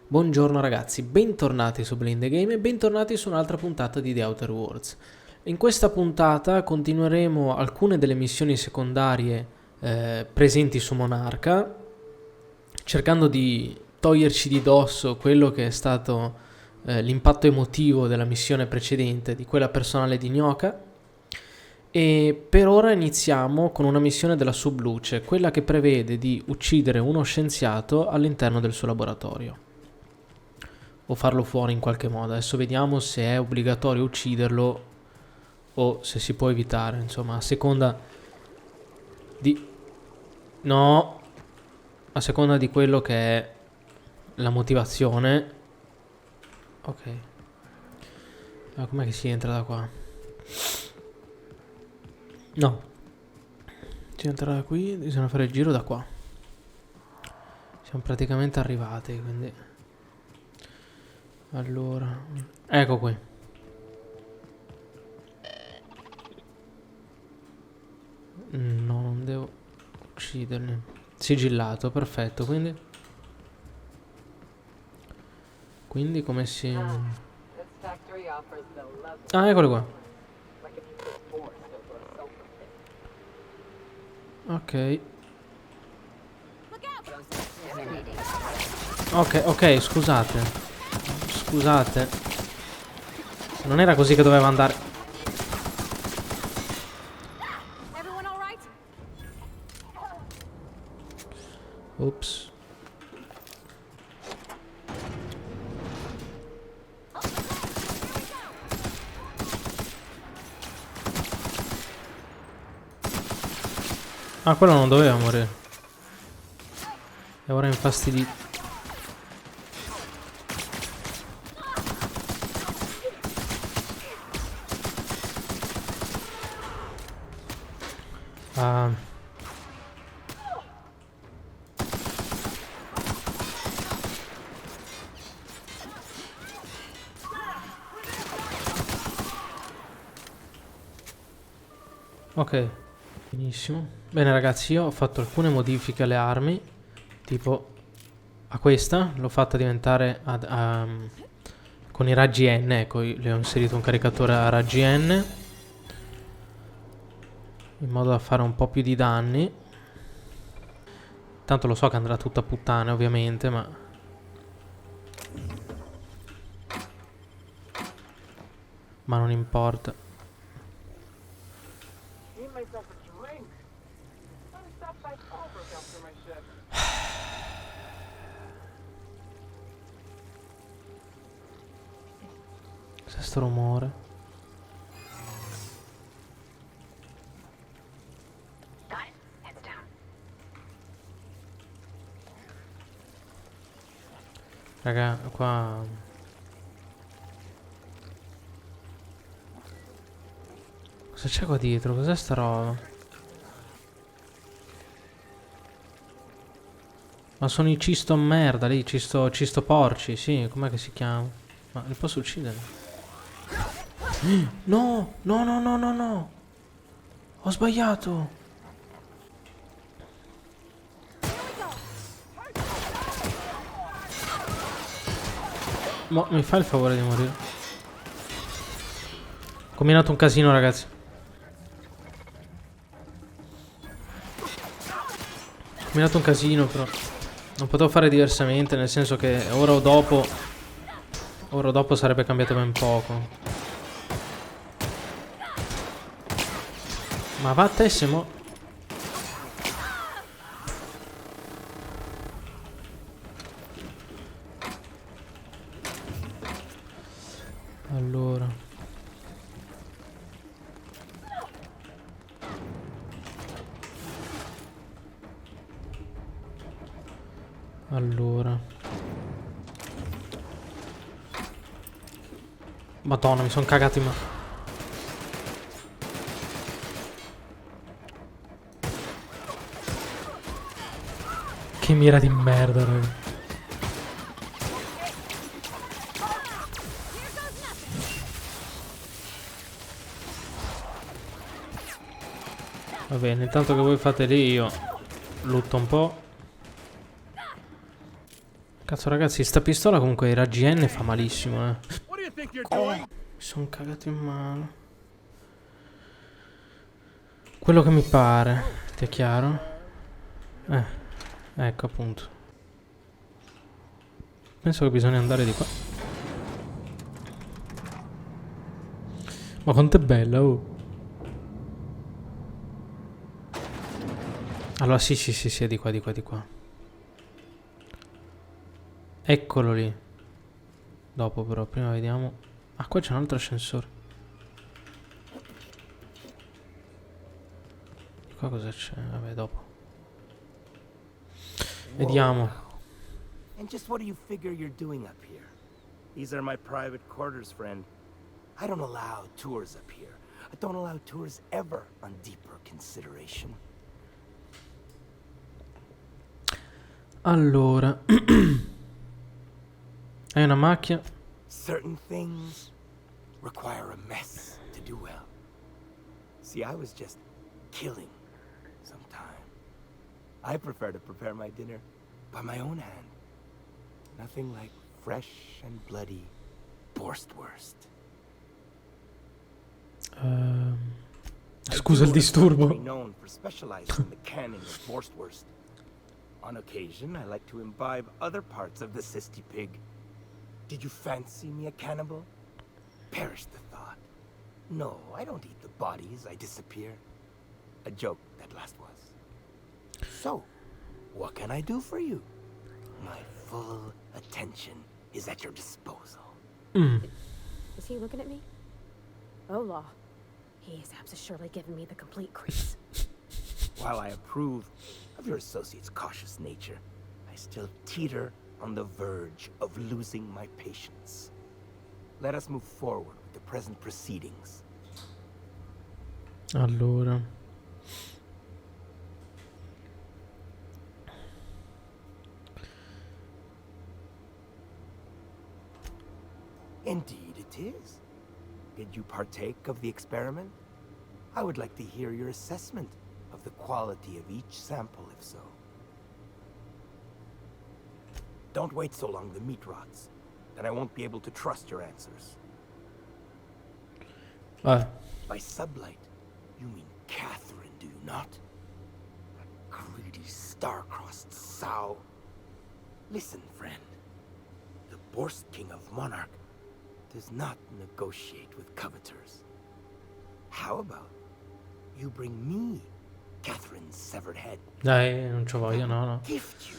Buongiorno ragazzi, bentornati su Blind the Game e bentornati su un'altra puntata di The Outer Worlds. In questa puntata continueremo alcune delle missioni secondarie presenti su Monarca, cercando di toglierci di dosso quello che è stato l'impatto emotivo della missione precedente, di quella personale di Gnocca. E per ora iniziamo con una missione della Sub-Luce, quella che prevede di uccidere uno scienziato all'interno del suo laboratorio. O farlo fuori in qualche modo. Adesso vediamo se è obbligatorio ucciderlo o se si può evitare, insomma, a seconda di... No! A seconda di quello che è la motivazione. Ok. Ma com'è che si entra da qua? No. Si entra da qui, bisogna fare il giro da qua. Siamo praticamente arrivati, quindi... Allora... Ecco qui. No, non devo ucciderli. Sigillato, perfetto, quindi... Quindi come si... Ah, eccolo qua. Ok. Ok, scusate. Scusate. Non era così che doveva andare. Ops. Ah, quello non doveva morire. E ora infastidito. Ah. Ok, benissimo. Bene ragazzi, io ho fatto alcune modifiche alle armi. Tipo a questa, l'ho fatta diventare con i raggi N. Ecco, le ho inserito un caricatore a raggi N, in modo da fare un po' più di danni. Tanto lo so che andrà tutta a puttane ovviamente, ma non importa. Cos'è sto rumore? Raga, qua... Cosa c'è qua dietro? Cos'è sta roba? Ma sono i cisto merda lì, cisto porci, sì, com'è che si chiama? Ma li posso uccidere? No, no, no, no, no, no! Ho sbagliato! Mi fai il favore di morire? Ho combinato un casino, ragazzi. Ho combinato un casino, però non potevo fare diversamente, nel senso che ora o dopo sarebbe cambiato ben poco. Ma vattessimo. Allora. Madonna, mi sono cagato in mano. Che mira di merda, raga. Va bene, intanto che voi fate lì io lutto un po'. Cazzo ragazzi, sta pistola comunque i raggi N fa malissimo, What do you think you're doing? Mi sono cagato in mano. Quello che mi pare, ti è chiaro? Ecco appunto. Penso che bisogna andare di qua. Ma quanto è bella, oh. Allora sì, è di qua, di qua, di qua. Eccolo lì. Dopo però, prima vediamo. Ah, qua c'è un altro ascensore. Qua cosa c'è? Vabbè, dopo. Vediamo. And just what do you figure you're doing up here? These are my private quarters, friend. I don't allow tours up here. I don't allow tours ever on deeper consideration. Allora. Hai una macchina? Certain things require a mess to do well. See, I was just killing some time. I prefer to prepare my dinner by my own hand. Nothing like fresh and bloody Borstwurst. Scusa il disturbo. Known for specializing in the canning of Borstwurst. On occasion, I like to imbibe other parts of the cysty pig. Did you fancy me a cannibal? Perish the thought. No, I don't eat the bodies, I disappear. A joke, that last was. So, what can I do for you? My full attention is at your disposal. Is he looking at me? Oh, law. He is surely giving me the complete crease. While I approve of your associate's cautious nature, I still teeter on the verge of losing my patience. Let us move forward with the present proceedings. Allora. Indeed it is. Did you partake of the experiment? I would like to hear your assessment of the quality of each sample, if so. Don't wait so long the meat rots. Then I won't be able to trust your answers. By sublight, you mean Catherine, do you not? That greedy, star-crossed sow. Listen, friend. The Borst King of Monarch does not negotiate with coveters. How about you bring me Catherine's severed head? Dai, non ci voglio, no, no. Gift you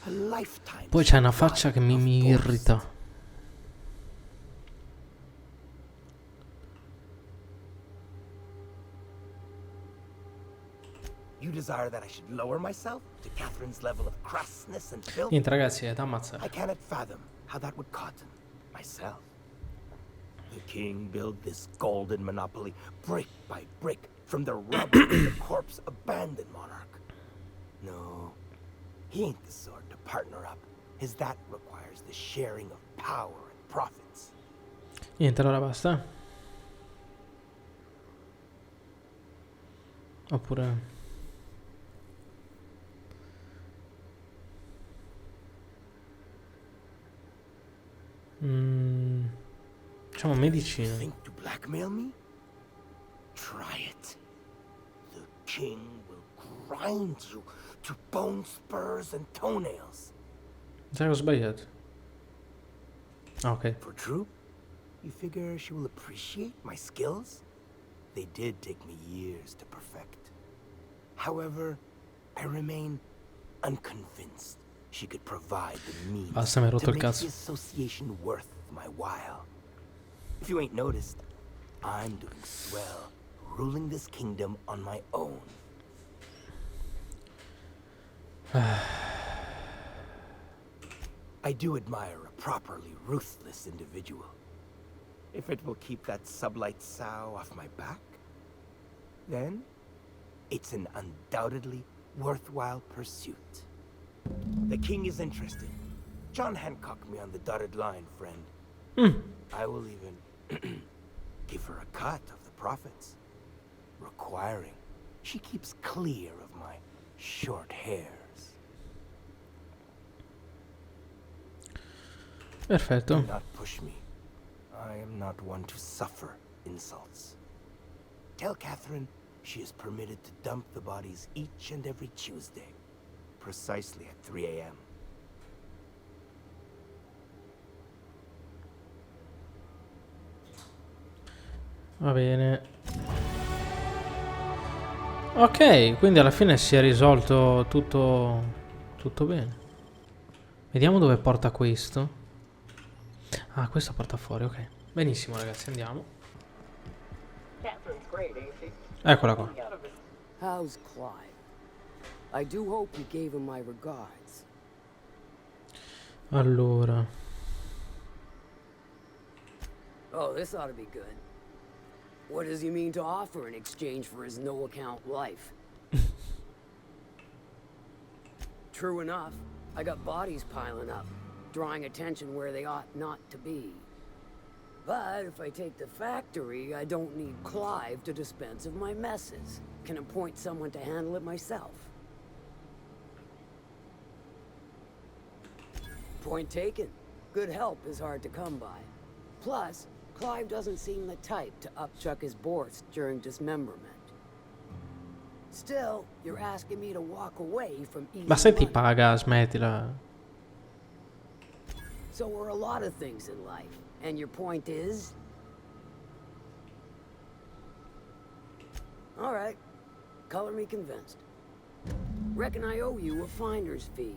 a lifetime. Poi c'è una faccia che mi irrita. You desire that I should lower myself to Catherine's level of crassness and filth? Niente ragazzi, è da ammazzare. I cannot fathom how that would cotton myself. The king built this golden monopoly brick by brick from the rubble of the corpse abandoned monarch. No, he ain't the sort to partner up, as that requires the sharing of power and profits. Niente, allora basta. Oppure... Facciamo medicina. Think to blackmail me? Try it. The king will grind you to bone spurs and toenails. Sai che ho sbagliato? Ah, ok. For true? You figure she will appreciate my skills? They did take me years to perfect. However, I remain unconvinced she could provide the means Basta, mi hai rotto to il make cazzo. the association worth my while. If you ain't noticed, I'm doing swell, ruling this kingdom on my own. I do admire a properly ruthless individual. If it will keep that sublight sow off my back, then it's an undoubtedly worthwhile pursuit. The king is interested. John Hancock me on the dotted line, friend. I will even give her a cut of the profits, requiring she keeps clear of my short hairs. Perfetto. Do not push me. I am not one to suffer insults. Tell Catherine she is permitted to dump the bodies each and every Tuesday, precisely at 3 a.m. Va bene. Ok, quindi alla fine si è risolto tutto bene. Vediamo dove porta questo. Ah, questo porta fuori, ok. Benissimo ragazzi, andiamo. Eccola qua. How's Clive? I do hope you gave him my regards. Allora. Oh, this ought to be good. What does he mean to offer in exchange for his no-account life? True enough, I got bodies piling up, drawing attention where they ought not to be. But if I take the factory, I don't need Clive to dispense of my messes. Can appoint someone to handle it myself. Point taken. Good help is hard to come by. Plus, Clive doesn't seem the type to upchuck his boards during dismemberment. Still, you're asking me to walk away from easy Ma se ti money. paga, smettila. So are a lot of things in life. And your point is? All right. Color me convinced. Reckon I owe you a finder's fee.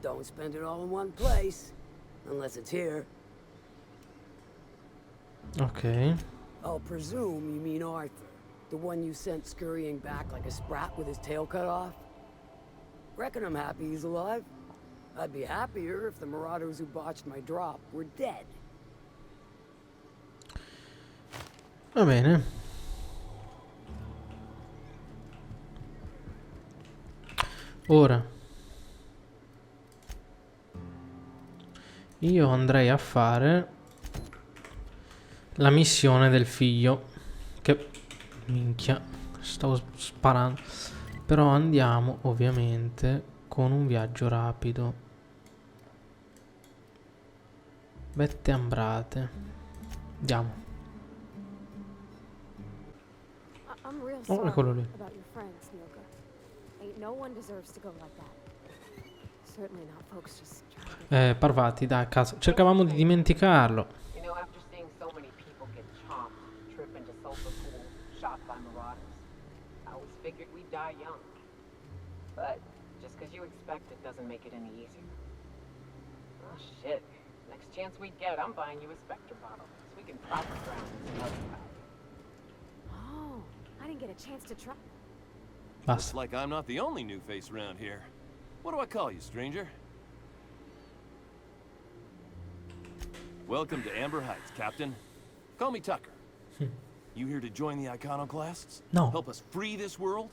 Don't spend it all in one place. Unless it's here. Ok. I'll presume you mean Arthur. The one you sent scurrying back like a sprat with his tail cut off? Reckon I'm happy he's alive. I'd be happier if the marauders who botched my drop were dead. Va bene. Ora. Io andrei a fare la missione del figlio. Che... minchia. Stavo sparando. Però andiamo ovviamente con un viaggio rapido. Vette ambrate. Andiamo. I'm real Oh, sorry eccolo lì. about your friends, Milka. Ain't no one deserves to go like that. Certainly not folks just trying to... Parvati, dai, cazzo. Cercavamo di dimenticarlo. You know, after seeing so many people get chomped, trip into sulfur pool, shot by marauders, I always figured we'd die young. But just because you expect it doesn't make it any easier. Oh shit. Next chance we get, I'm buying you a Spectre bottle, so we can proper drown this other guy. Oh, I didn't get a chance to try. Basta. Looks like I'm not the only new face around here. What do I call you, stranger? Welcome to Amber Heights, Captain. Call me Tucker. You here to join the iconoclasts? No. Help us free this world?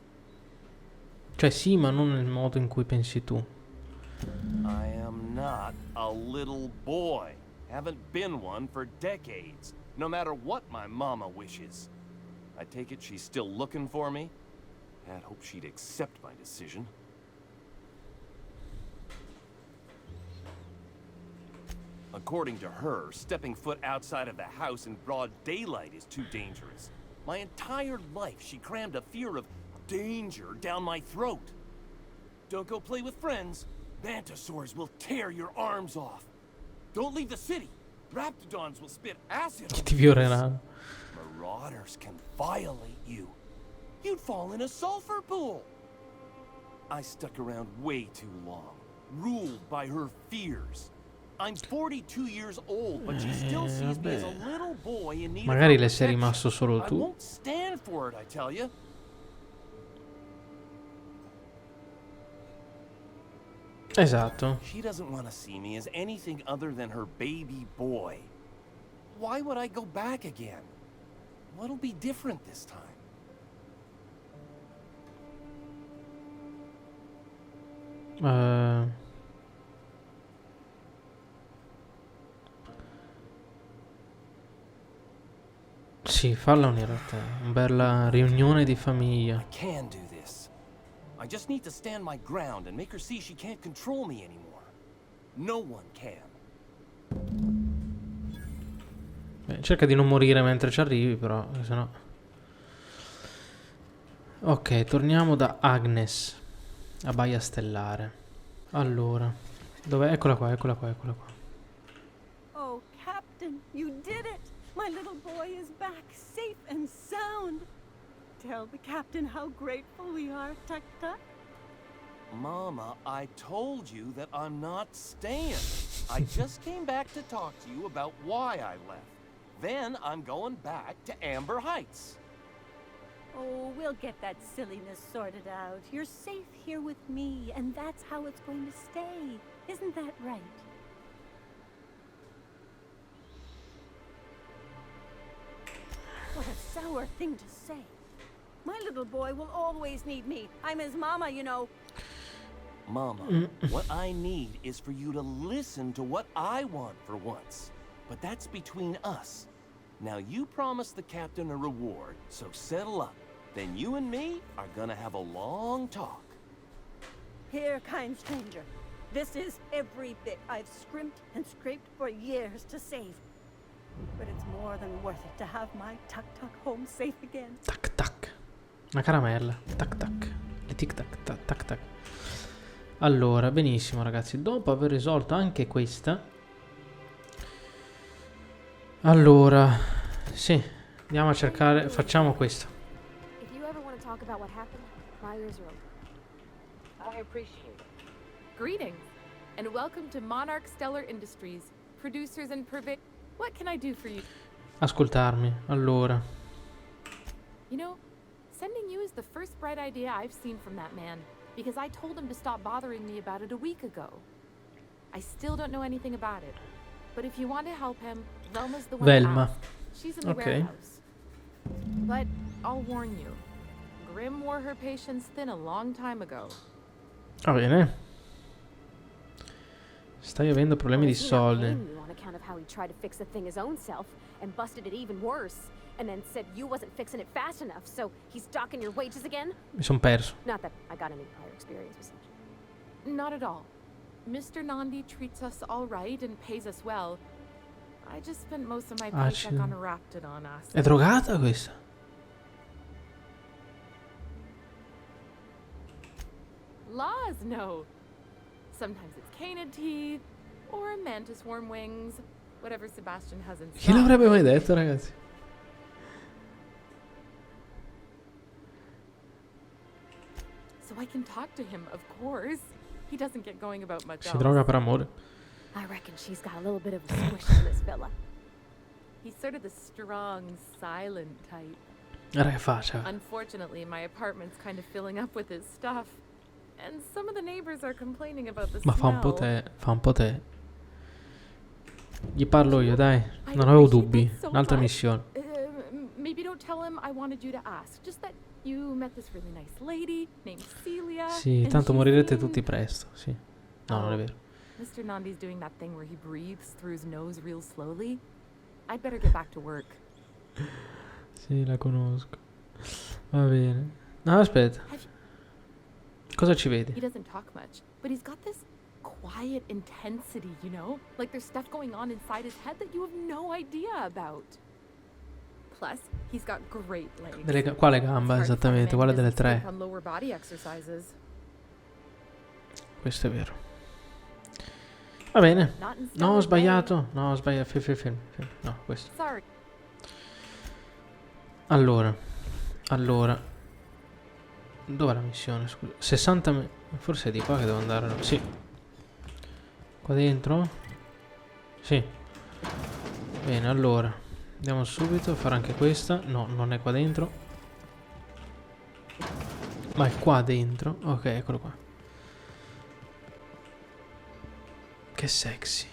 Cioè sì, ma non nel modo in cui pensi tu. I am not a little boy. Haven't been one for decades. No matter what my mama wishes. I take it she's still looking for me? I'd hope she'd accept my decision. According to her, stepping foot outside of the house in broad daylight is too dangerous. My entire life, she crammed a fear of danger down my throat. Don't go play with friends. Mantisaurs will tear your arms off. Don't leave the city. Raptidons will spit acid Che on ti you. violeranno. Marauders can violate you. You'd fall in a sulfur pool. I stuck around way too long, ruled by her fears. I'm 42 years old, but she still sees me as a little boy in need of Magari her le sei protection. rimasto solo I tu. won't stand for it, I tell you. Esatto. She doesn't want to see me as anything other than her baby boy. Why would I go back again? What'll be different this time? Sì, falla unire a te. Una bella riunione di famiglia. I can do this. I just need to stand my ground and make her see she can't control me anymore. No one can. cerca di non morire mentre ci arrivi, però, sennò... Ok, torniamo da Agnes, a Baia Stellare. Allora, dov'è? Eccola qua, eccola qua, eccola qua. Oh, Captain, you did it! My little boy is back, safe and sound. Tell the captain how grateful we are, Tuck Tuck. Mama, I told you that I'm not staying. I just came back to talk to you about why I left. Then I'm going back to Amber Heights. Oh, we'll get that silliness sorted out. You're safe here with me, and that's how it's going to stay. Isn't that right? What a sour thing to say. My little boy will always need me. I'm his mama, you know. Mama, what I need is for you to listen to what I want for once. But that's between us. Now you promised the captain a reward, so settle up. Then you and me are gonna have a long talk. Here, kind stranger. This is every bit I've scrimped and scraped for years to save. But it's more than worth it to have my Tuck Tuck home safe again. Tac tac. Una caramella. Tac tac. E tic tac tac tac tac. Allora, benissimo ragazzi. Dopo aver risolto anche questa. Allora, sì. Andiamo a cercare. Facciamo questo. If you ever want to talk about what happened, my ears are open. I appreciate it. Greetings, and welcome to Monarch Stellar Industries, producers and What can I do for you? Ascoltarmi. Allora. You know, sending you is the first bright idea I've seen from that man, because I told him to stop bothering me about it a week ago. I still don't know anything about it, but if you want to help him, Velma's the one to Velma. ask. She's in the warehouse. But I'll warn you, Grim wore her patience thin a long time ago. Va bene. Stai avendo problemi di Is he not soldi. paying you on account of how he tried to fix the thing his own self and busted it even worse, and then said you wasn't fixing it fast enough, so he's docking your wages again? Mi son perso. Not that I got any prior experience with such. Not at all. Mr. Nandi treats us all right and pays us well. I just spent most of my paycheck on Raptidon acid. È drogata questa? Laws, no. Sometimes it's canid teeth or mantis worm wings, whatever Sebastian has in Chi stock. l'avrebbe mai detto, ragazzi? So I can talk to him, of course. He doesn't get going about much Si else. droga per amore. I reckon she's got a little bit of a squish on this fella. He's sort of the strong, silent type. Guarda che faccia. Unfortunately, my apartment's kind of filling up with his stuff. And some of the neighbors are complaining about the Ma fa un po' smell. te, fa un po' te. Gli parlo io, dai. Non avevo dubbi. Un'altra missione. Maybe don't tell him I wanted you to ask. Just that you met this really nice lady named Celia. Sì, and tanto she morirete seemed- tutti presto. Sì. No, non è vero. Mr. Nandi's doing that thing where he breathes through his nose real slowly. I'd better get back to work. Sì, la conosco. Va bene. No, aspetta. Cosa ci vedi? He doesn't talk much, but he's got this quiet intensity, you know? Like there's stuff going on inside his head that you have no idea about. Plus, he's got great legs. Quale gamba It's hard to find a esattamente? man Quale who delle doesn't skip tre? on lower body exercises. Questo è vero. Va bene. Not in No, ho stellar sbagliato. No, ho sbagliato. Fermo. No, questo. way. Sorry. Allora. Dov'è la missione? Scusa. 60 forse è di qua che devo andare. No? Sì. Qua dentro? Sì. Bene, allora. Andiamo subito a fare anche questa. No, non è qua dentro. Ma è qua dentro. Ok, eccolo qua. Che sexy.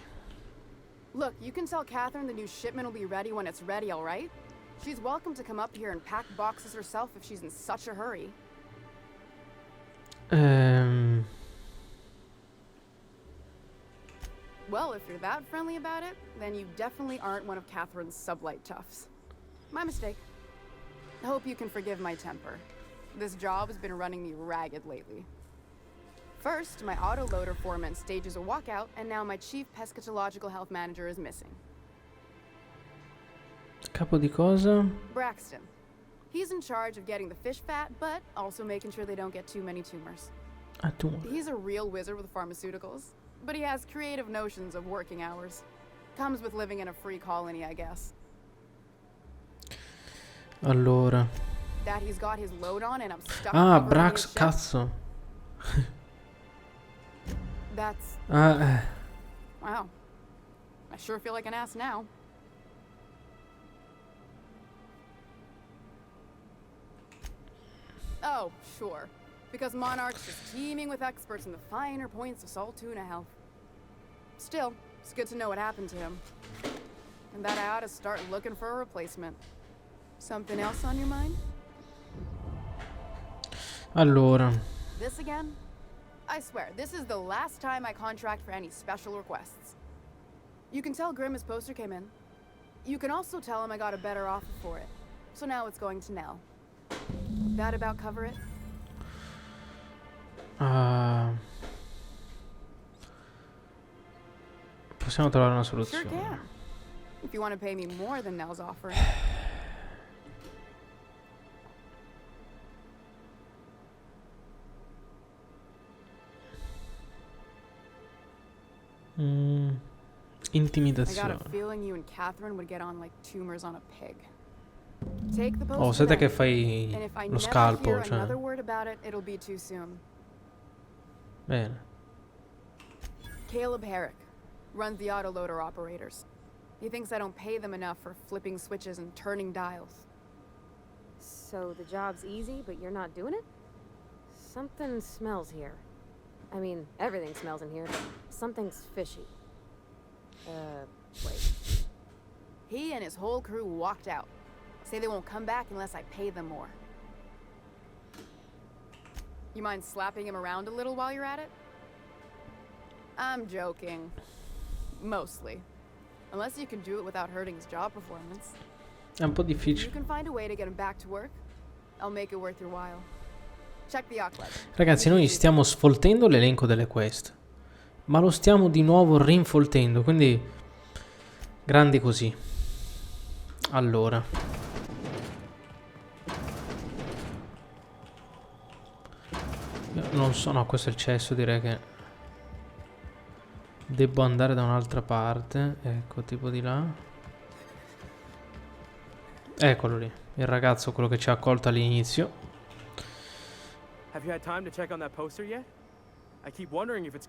Look, you can tell Catherine the new shipment will be ready when it's ready, all right? She's welcome to come up here and pack boxes herself if she's in such a hurry. Well, if you're that friendly about it, then you definitely aren't one of Catherine's sublight toughs. My mistake. I hope you can forgive my temper. This job has been running me ragged lately. First, my autoloader foreman stages a walkout, and now my chief pescatological health manager is missing. Capo di cosa? Braxton. He's in charge of getting the fish fat, but also making sure they don't get too many tumors. Ah, tu. He's a real wizard with pharmaceuticals, but he has creative notions of working hours. Comes with living in a free colony, I guess. Allora. That he's got his load on and I'm stuck. Ah, covering Brax, his shift. cazzo. That's Ah, wow. I sure feel like an ass now. Oh, sure. Because Monarch's just teeming with experts in the finer points of salt tuna health. Still, it's good to know what happened to him. And that I ought to start looking for a replacement. Something else on your mind? allora. This again? I swear, this is the last time I contract for any special requests. You can tell Grimm his poster came in. You can also tell him I got a better offer for it. So now it's going to Nell. That about cover it? Ah, possiamo trovare una Sure soluzione. can. If you want to pay me more than Nell's offering. I got Intimidazione. a feeling you and Catherine would get on like tumors on a pig. Take the poster. Oh, sei te che then. fai And if I lo never scalpo, hear cioè. another word about it, it'll be too soon. Bene. Caleb Herrick runs the autoloader operators. He thinks I don't pay them enough for flipping switches and turning dials. So the job's easy, but you're not doing it? Something smells here. I mean, everything smells in here, but something's fishy. Wait. He and his whole crew walked out. Say they won't come back unless I pay them more. You mind slapping him around a little while you're at it? I'm joking. Mostly. Unless you can do it without hurting his job performance. È un po' You difficile. can find a way to get him back to work. I'll make it worth your while. Check the outlet. Ragazzi, noi stiamo sfoltendo l'elenco delle quest, ma lo stiamo di nuovo rinfoltendo, quindi grandi così. Allora, io non so, no, questo è il cesso, direi che devo andare da un'altra parte. Ecco, tipo di là. Eccolo lì, il ragazzo, quello che ci ha accolto all'inizio. Have you had time to check on that poster yet? I keep wondering if it's...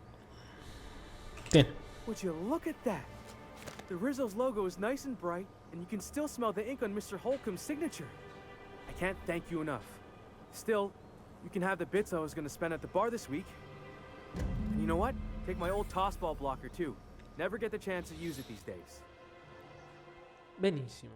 Tieni. Would you look at that? The Rizzo's logo is nice and bright, and you can still smell the ink on Mr. Holcomb's signature. I can't thank you enough. Still, you can have the bits I was gonna spend at the bar this week. And you know what? Take my old tossball blocker too. Never get the chance to use it these days. Benissimo.